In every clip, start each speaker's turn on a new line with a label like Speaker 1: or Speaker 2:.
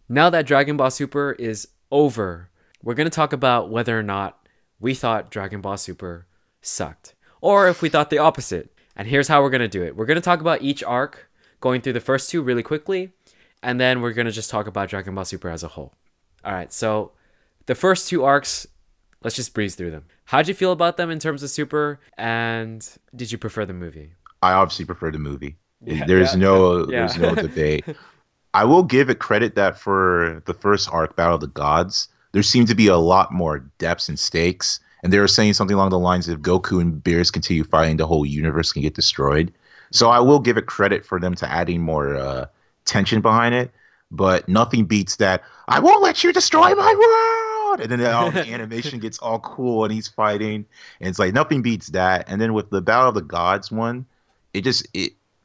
Speaker 1: Now that Dragon Ball Super is over, we're going to talk about whether or not we thought Dragon Ball Super sucked, or if we thought the opposite. And here's how we're going to do it. We're going to talk about each arc, going through the first two really quickly, and then we're going to just talk about Dragon Ball Super as a whole. All right, so the first two arcs, let's just breeze through them. How'd you feel about them in terms of Super, and did you prefer the movie?
Speaker 2: I obviously prefer the movie.
Speaker 1: Yeah,
Speaker 2: There's no
Speaker 1: yeah.
Speaker 2: there's no debate. I will give it credit that for the first arc, Battle of the Gods, there seemed to be a lot more depths and stakes. And they were saying something along the lines of Goku and Beerus continue fighting, the whole universe can get destroyed. So I will give it credit for them to adding more tension behind it. But nothing beats that, I won't let you destroy my world! And then all the animation gets all cool and he's fighting. And it's like nothing beats that. And then with the Battle of the Gods one,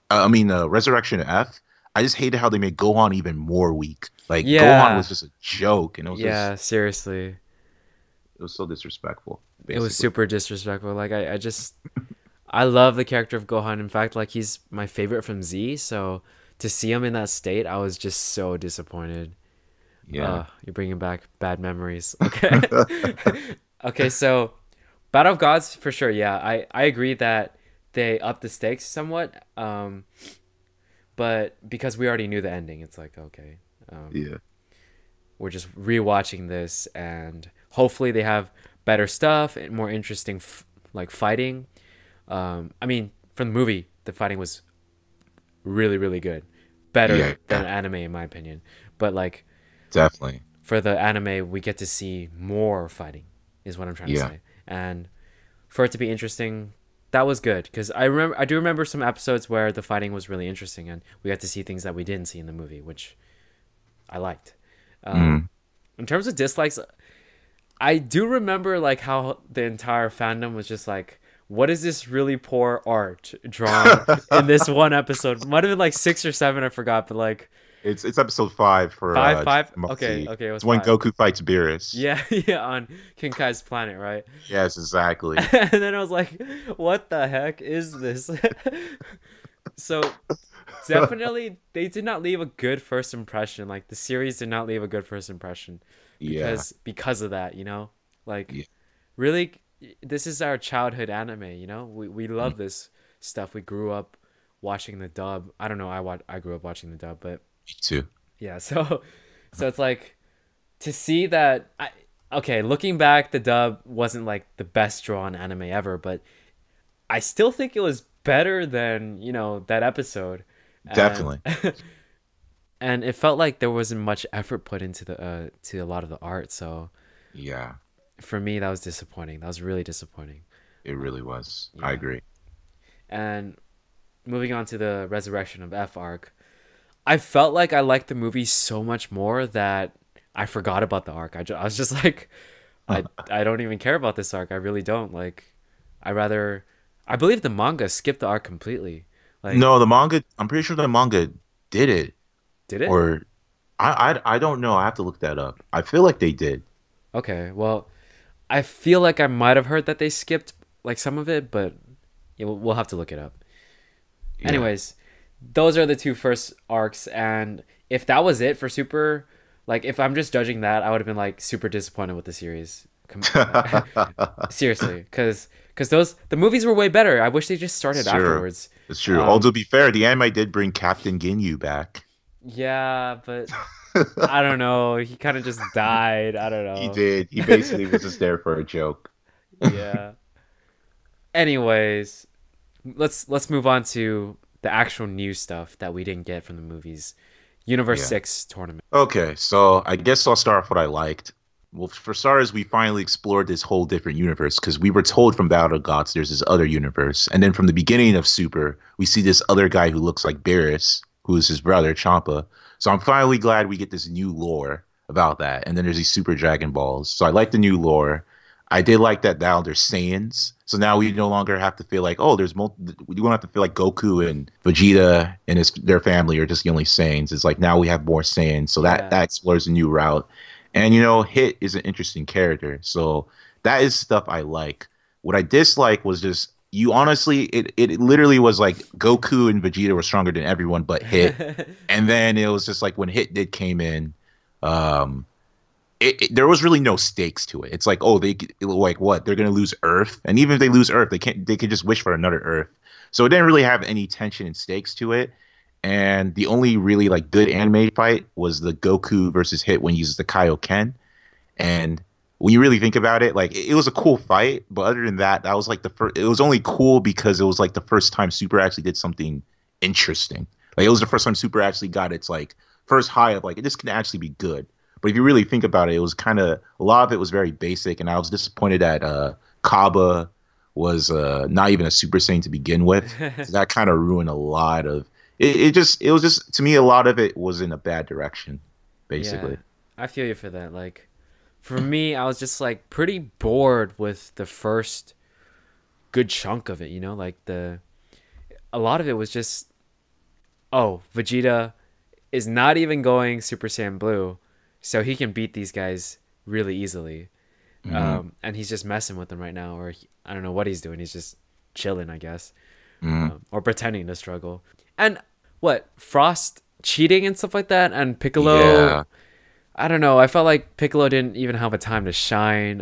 Speaker 2: Resurrection F, I just hated how they made Gohan even more weak. Like Gohan
Speaker 1: Yeah.
Speaker 2: was just a joke, and
Speaker 1: Yeah, seriously.
Speaker 2: it was so disrespectful,
Speaker 1: It was
Speaker 2: basically.
Speaker 1: super disrespectful. Like I just I love the character of Gohan. In fact, like he's my favorite from Z, so to see him in that state, I was just so disappointed.
Speaker 2: Yeah.
Speaker 1: You're bringing back bad memories. Okay. Okay, so Battle of Gods for sure. Yeah, I agree that they upped the stakes somewhat. But because we already knew the ending, it's like okay. Um,
Speaker 2: Yeah.
Speaker 1: we're just rewatching this, and hopefully they have better stuff and more interesting like fighting. I mean, from the movie, the fighting was really really good,
Speaker 2: Yeah.
Speaker 1: better than
Speaker 2: Yeah.
Speaker 1: anime in my opinion. But like
Speaker 2: Definitely.
Speaker 1: for the anime, we get to see more fighting, is what I'm trying to
Speaker 2: Yeah.
Speaker 1: say. And for it to be interesting, that was good because I do remember some episodes where the fighting was really interesting, and we got to see things that we didn't see in the movie, which I liked. Um,
Speaker 2: Mm.
Speaker 1: in terms of dislikes, I do remember like how the entire fandom was just like, "What is this really poor art drawn in this one episode?" Might have been like six or seven, I forgot, but like
Speaker 2: It's episode 5 for
Speaker 1: five.
Speaker 2: Dragon Ball
Speaker 1: Okay,
Speaker 2: Z.
Speaker 1: okay, it was
Speaker 2: It's when
Speaker 1: five.
Speaker 2: Goku fights Beerus.
Speaker 1: Yeah, yeah, on Kinkai's planet, right?
Speaker 2: Yes, exactly.
Speaker 1: And then I was like, "What the heck is this?" So definitely, they did not leave a good first impression. Like the series did not leave a good first impression
Speaker 2: Yeah.
Speaker 1: because of that. Like
Speaker 2: Yeah.
Speaker 1: really, this is our childhood anime. We
Speaker 2: Mm.
Speaker 1: love this stuff. We grew up watching the dub. I don't know. I grew up watching the dub, but
Speaker 2: Me too.
Speaker 1: yeah. So it's like to see that. Okay, looking back, the dub wasn't like the best drawn anime ever, but I still think it was better than that episode, and
Speaker 2: Definitely.
Speaker 1: and it felt like there wasn't much effort put into the to a lot of the art. So
Speaker 2: Yeah.
Speaker 1: for me, that was disappointing. That was really disappointing.
Speaker 2: It really was. I
Speaker 1: Yeah.
Speaker 2: agree.
Speaker 1: And moving on to the Resurrection of F arc, I felt like I liked the movie so much more that I forgot about the arc. I was just like, I don't even care about this arc. I really don't. Like, I rather. I believe the manga skipped the arc completely. Like,
Speaker 2: No, the manga, I'm pretty sure the manga did it.
Speaker 1: did it?
Speaker 2: Or I don't know. I have to look that up. I feel like they did.
Speaker 1: Okay. Well, I feel like I might have heard that they skipped like some of it, but yeah, we'll have to look it up.
Speaker 2: Yeah.
Speaker 1: Anyways, those are the two first arcs, and if that was it for Super, like if I'm just judging that, I would have been like super disappointed with the series. Seriously, because those the movies were way better. I wish they just started
Speaker 2: It's true.
Speaker 1: afterwards.
Speaker 2: It's true.
Speaker 1: Um,
Speaker 2: Although to be fair, the anime did bring Captain Ginyu back.
Speaker 1: yeah, but I don't know. He kind of just died. I don't
Speaker 2: He
Speaker 1: know.
Speaker 2: did. He basically was just there for a joke.
Speaker 1: Yeah. Anyways, let's move on to the actual new stuff that we didn't get from the movies. Universe
Speaker 2: Yeah.
Speaker 1: 6 tournament.
Speaker 2: Okay, so I guess I'll start off what I liked. Well, for starters, we finally explored this whole different universe because we were told from Battle of Gods there's this other universe. And then from the beginning of Super, we see this other guy who looks like Beerus, who is his brother, Champa. So I'm finally glad we get this new lore about that. And then there's these Super Dragon Balls. So I like the new lore. I did like that now there's Saiyans. So now we no longer have to feel like, oh, we don't have to feel like Goku and Vegeta and their family are just the only Saiyans. It's like now we have more Saiyans. So
Speaker 1: Yeah.
Speaker 2: that explores a new route. And Hit is an interesting character. So that is stuff I like. What I dislike was just you honestly it literally was like Goku and Vegeta were stronger than everyone but Hit. And then it was just like when Hit did came in, Um, there was really no stakes to it. It's like, oh, like what? They're gonna lose Earth, and even if they lose Earth, they can't. They could just wish for another Earth. So it didn't really have any tension and stakes to it. And the only really like good anime fight was the Goku versus Hit when he uses the Kaioken. And when you really think about it, like it was a cool fight, but other than that, that was like the first. It was only cool because it was like the first time Super actually did something interesting. Like it was the first time Super actually got its like first high of like this can actually be good. But if you really think about it, it was kind of a lot of it was very basic, and I was disappointed that Kaba was not even a Super Saiyan to begin with. So that kind of ruined a lot of it. It was just to me a lot of it was in a bad direction,
Speaker 1: Yeah,
Speaker 2: basically.
Speaker 1: I feel you for that. Like, for me, I was just like pretty bored with the first good chunk of it. You know, like the a lot of it was just, oh, Vegeta is not even going Super Saiyan Blue, so he can beat these guys really easily.
Speaker 2: Hmm.
Speaker 1: And he's just messing with them right now, or I don't know what he's doing. He's just chilling, I guess,
Speaker 2: Hmm.
Speaker 1: or pretending to struggle. And what Frost cheating and stuff like that, and Piccolo.
Speaker 2: Yeah,
Speaker 1: I don't know. I felt like Piccolo didn't even have a time to shine.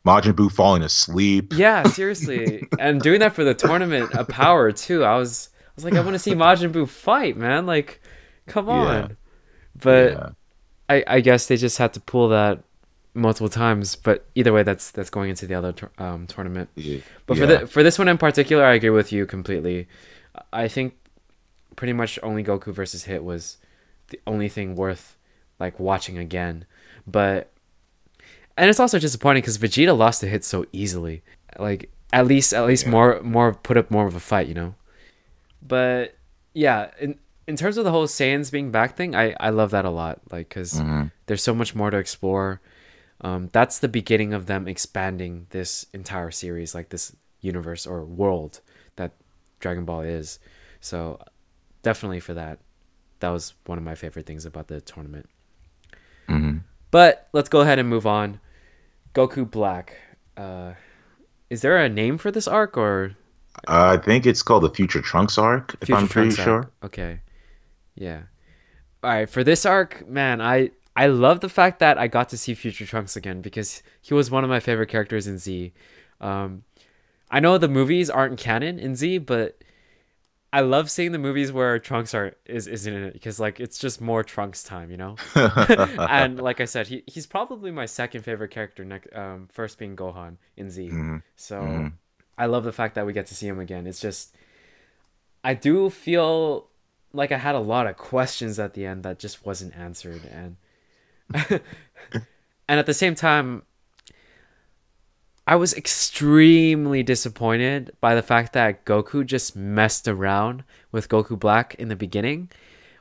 Speaker 2: Majin Buu falling asleep.
Speaker 1: Yeah, seriously, and doing that for the tournament of power too. I was like, I want to see Majin Buu fight, man. Like, come
Speaker 2: Yeah,
Speaker 1: on. But
Speaker 2: yeah,
Speaker 1: I guess they just had to pull that multiple times. But either way, that's going into the other tournament.
Speaker 2: yeah,
Speaker 1: But
Speaker 2: yeah.
Speaker 1: for this one in particular, I agree with you completely. I think pretty much only Goku versus Hit was the only thing worth like watching again. But and it's also disappointing because Vegeta lost to Hit so easily. Like at least
Speaker 2: Yeah.
Speaker 1: more put up more of a fight, you know. But yeah, in terms of the whole Saiyans being back thing, I love that a lot. Like because
Speaker 2: Hmm.
Speaker 1: there's so much more to explore. That's the beginning of them expanding this entire series, like this universe or world that Dragon Ball is. So definitely for that, that was one of my favorite things about the tournament.
Speaker 2: Hmm.
Speaker 1: But let's go ahead and move on. Goku Black. Uh, is there a name for this arc or
Speaker 2: I think it's called the Future Trunks arc, if
Speaker 1: Future
Speaker 2: I'm pretty
Speaker 1: Trunks arc?
Speaker 2: sure.
Speaker 1: Okay, yeah. All right, for this arc, man, I love the fact that I got to see Future Trunks again because he was one of my favorite characters in Z. Um, I know the movies aren't canon in Z, but I love seeing the movies where Trunks are is in it because like it's just more Trunks time, you know. And like I said, he's probably my second favorite character next, first being Gohan in Z.
Speaker 2: Hmm.
Speaker 1: So
Speaker 2: Hmm.
Speaker 1: I love the fact that we get to see him again. It's just I do feel like I had a lot of questions at the end that just wasn't answered, and and at the same time, I was extremely disappointed by the fact that Goku just messed around with Goku Black in the beginning,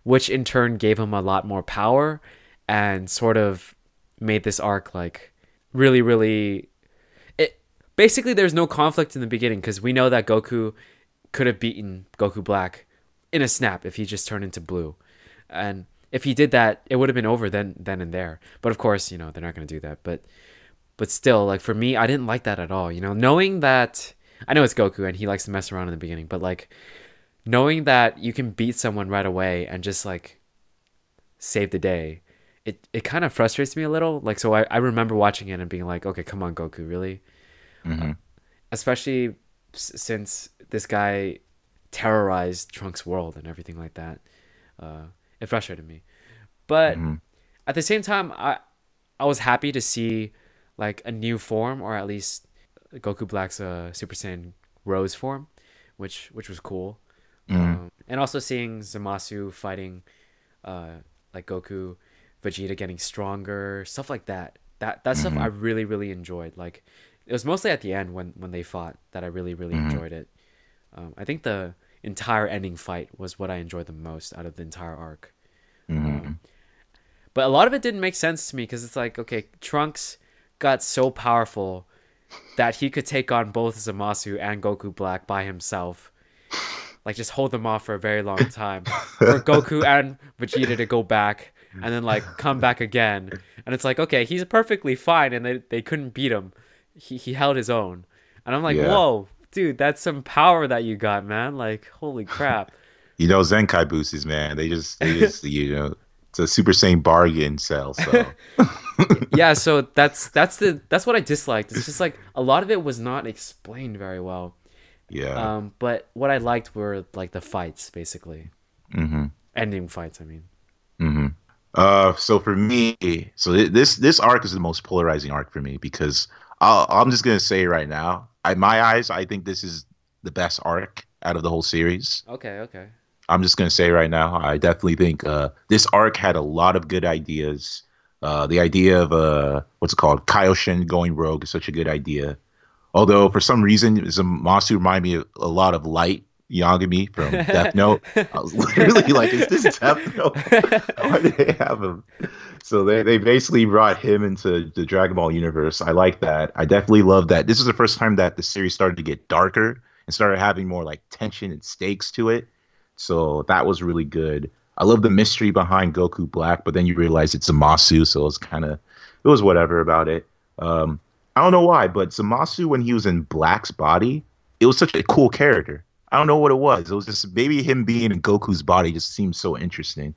Speaker 1: which in turn gave him a lot more power and sort of made this arc like really it basically there's no conflict in the beginning because we know that Goku could have beaten Goku Black in a snap if he just turned into blue. And if he did that, it would have been over then and there. But of course, you know, they're not going to do that. But still, like for me, I didn't like that at all. You know, knowing that I know it's Goku and he likes to mess around in the beginning, but like knowing that you can beat someone right away and just like save the day, it kind of frustrates me a little. Like so I remember watching it and being like, okay, come on, Goku, really?
Speaker 2: Hmm.
Speaker 1: Especially since this guy terrorized Trunks' world and everything like that. It frustrated me. But
Speaker 2: Hmm.
Speaker 1: at the same time, I was happy to see like a new form, or at least Goku Black's Super Saiyan Rose form, which was cool.
Speaker 2: Hmm.
Speaker 1: And also seeing Zamasu fighting like Goku, Vegeta getting stronger, stuff like that. That stuff I
Speaker 2: Hmm.
Speaker 1: really enjoyed. Like it was mostly at the end when they fought that I really
Speaker 2: Hmm.
Speaker 1: enjoyed it. I think the entire ending fight was what I enjoyed the most out of the entire arc.
Speaker 2: Hmm.
Speaker 1: But a lot of it didn't make sense to me because it's like, okay, Trunks got so powerful that he could take on both Zamasu and Goku Black by himself. Like just hold them off for a very long time. For Goku and Vegeta to go back and then like come back again. And it's like, okay, he's perfectly fine and they couldn't beat him. He held his own. And I'm like,
Speaker 2: Yeah.
Speaker 1: whoa, dude, that's some power that you got, man. Like, holy crap.
Speaker 2: You know, Zenkai boosters, man. They just, you know. it's a Super Saiyan bargain sale. So
Speaker 1: Yeah, so that's what I disliked. It's just like a lot of it was not explained very well.
Speaker 2: yeah.
Speaker 1: But what I liked were like the fights, basically.
Speaker 2: Mm-hmm.
Speaker 1: Ending fights, I mean.
Speaker 2: Mm-hmm. So for me, this arc is the most polarizing arc for me because I'm just gonna say right now, my eyes, I think this is the best arc out of the whole series.
Speaker 1: Okay, okay.
Speaker 2: I'm just gonna say right now, I definitely think this arc had a lot of good ideas. The idea of what's it called, Kaioshin going rogue is such a good idea. Although for some reason, Zamasu reminded me a lot of Light Yagami from Death Note. I was literally like, "Is this Death Note? Why do they have him?" So they basically brought him into the Dragon Ball universe. I like that. I definitely love that. This is the first time that the series started to get darker and started having more like tension and stakes to it. So that was really good. I love the mystery behind Goku Black, but then you realize it's Zamasu, so it was whatever about it. I don't know why, but Zamasu, when he was in Black's body, it was such a cool character. I don't know what it was. It was just maybe him being in Goku's body just seemed so interesting.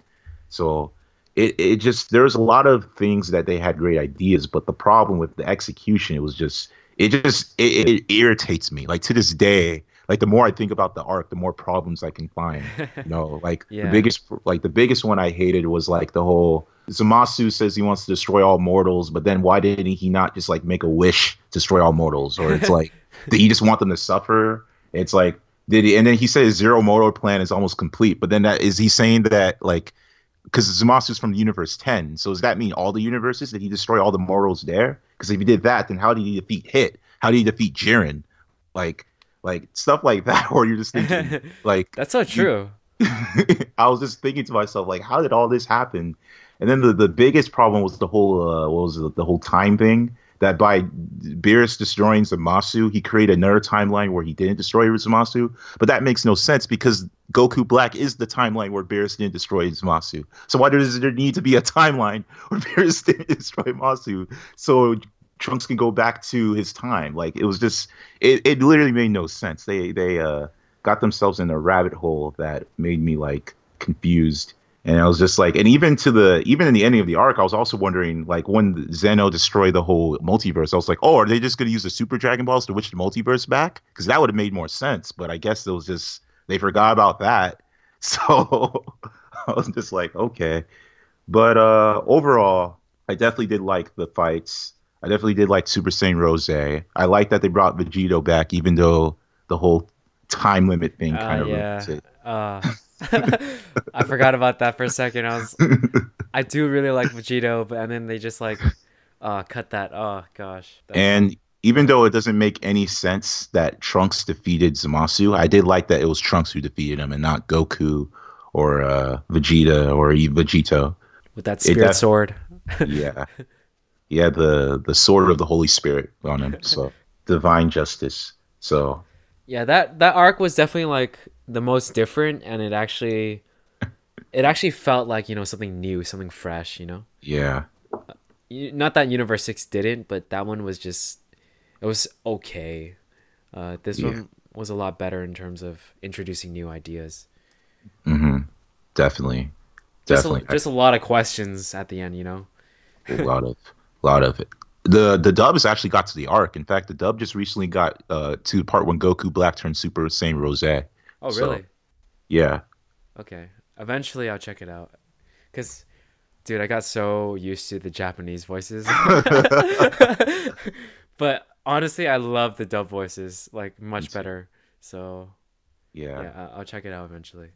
Speaker 2: So it just there was a lot of things that they had great ideas, but the problem with the execution, it irritates me. Like to this day, like the more I think about the arc, the more problems I can find. You know, like
Speaker 1: Yeah.
Speaker 2: the biggest one I hated was like the whole Zamasu says he wants to destroy all mortals, but then why didn't he not just like make a wish to destroy all mortals? Or it's like, did he just want them to suffer? It's like, did he? And then he said his zero mortal plan is almost complete. But then is he saying that like, because Zumasu's from the universe 10, so does that mean all the universes? Did he destroy all the mortals there? Because if he did that, then how did he defeat Hit? How did he defeat Jiren? Like, like stuff like that, where you're just thinking, like,
Speaker 1: That's so true.
Speaker 2: I was just thinking to myself, like, how did all this happen? And then the biggest problem was the whole what was it, the whole time thing. That by Beerus destroying Zamasu, he created another timeline where he didn't destroy Zamasu. But that makes no sense because Goku Black is the timeline where Beerus didn't destroy Zamasu. So why does there need to be a timeline where Beerus didn't destroy Zamasu so Trunks can go back to his time? Like it was just it literally made no sense. They got themselves in a rabbit hole that made me like confused. And I was just like, and even in the ending of the arc, I was also wondering, like, when Zeno destroyed the whole multiverse, I was like, oh, are they just going to use the Super Dragon Balls to witch the multiverse back? Because that would have made more sense. But I guess it was just they forgot about that. So I was just like, okay. But overall, I definitely did like the fights. I definitely did like Super Saiyan Rose. I like that they brought Vegito back, even though the whole time limit thing kind of
Speaker 1: Yeah.
Speaker 2: ruins it.
Speaker 1: I forgot about that for a second. I do really like Vegito, but and then they just like cut that. Oh gosh. That's
Speaker 2: And even though it doesn't make any sense that Trunks defeated Zamasu, I did like that it was Trunks who defeated him and not Goku or Vegeta or even Vegito.
Speaker 1: with that
Speaker 2: It
Speaker 1: spirit
Speaker 2: def-
Speaker 1: sword.
Speaker 2: yeah. He had the sword of the Holy Spirit on him. So divine justice. So
Speaker 1: Yeah, that arc was definitely like the most different, and it actually felt like, something new, something fresh.
Speaker 2: yeah.
Speaker 1: Not that Universe 6 didn't, but that one was just it was okay. This
Speaker 2: Yeah.
Speaker 1: one was a lot better in terms of introducing new ideas.
Speaker 2: hmm Definitely.
Speaker 1: Just
Speaker 2: Definitely.
Speaker 1: just a lot of questions at the end.
Speaker 2: A lot of it. The dubs actually got to the arc. In fact, the dub just recently got to the part when Goku Black turned Super Saiyan Rose.
Speaker 1: Oh,
Speaker 2: So
Speaker 1: really?
Speaker 2: yeah.
Speaker 1: Okay. Eventually I'll check it out. Cuz dude, I got so used to the Japanese voices. But honestly, I love the dub voices like
Speaker 2: Me
Speaker 1: much
Speaker 2: too.
Speaker 1: better. So,
Speaker 2: Yeah.
Speaker 1: yeah, I'll check it out eventually.